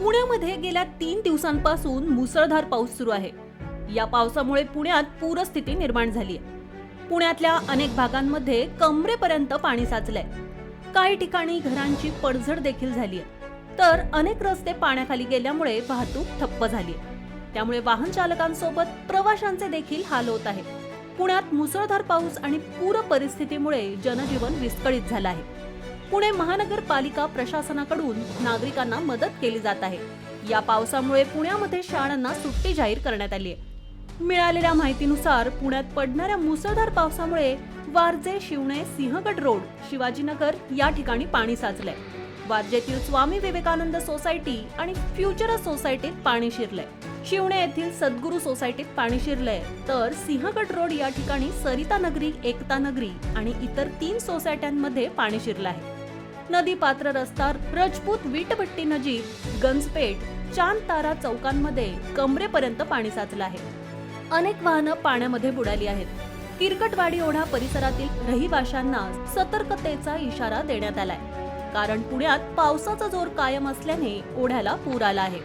पुण्यामध्ये गेल्या 3 दिवसांपासून मुसळधार पाऊस सुरू आहे। या पावसामुळे पुण्यात पूरस्थिती निर्माण झाली आहे। पुण्यातल्या अनेक भागांमध्ये कमरेपर्यंत पाणी साचलंय। काही ठिकाणी घरांची पडझड देखील झाली आहे, तर अनेक रस्ते पाण्याखाली गेल्यामुळे वाहतूक ठप्प झाली आहे। त्यामुळे वाहन चालकांसोबत प्रवाशांचे देखील हाल होत आहे। पुण्यात मुसळधार पाऊस आणि पूर परिस्थितीमुळे जनजीवन विस्कळीत झालं आहे। पुणे महानगरपालिका प्रशासनाकडून नागरिकांना मदत केली जात आहे। या पावसामुळे पुण्यामध्ये शाळांना सुट्टी जाहीर करण्यात आली आहे। मिळालेल्या माहितीनुसार पुण्यात पडणाऱ्या मुसळधार पावसामुळे वारजे, शिवणे, सिंहगड रोड, शिवाजीनगर या ठिकाणी पाणी साचलंय। वारजेतील स्वामी विवेकानंद सोसायटी आणि फ्युचर सोसायटीत पाणी शिरलंय। शिवणे येथील सद्गुरू सोसायटीत पाणी शिरलंय, तर सिंहगड रोड या ठिकाणी सरिता नगरी, एकता नगरी आणि इतर 3 सोसायट्यांमध्ये पाणी शिरलं आहे। नदी पात्र रस्ता, रजपूत वीटभट्टी नजीक गंजपेठ, चांद तारा चौकांमध्ये कमरेपर्यंत पाणी साचलं आहे। अनेक वाहनं पाण्यामध्ये बुडाली आहेत। किरकटवाडी ओढा परिसरातील रहिवाशांना सतर्कतेचा इशारा देण्यात आलाय, कारण पुण्यात पावसाचा जोर कायम असल्याने ओढ्याला पूर आला आहे।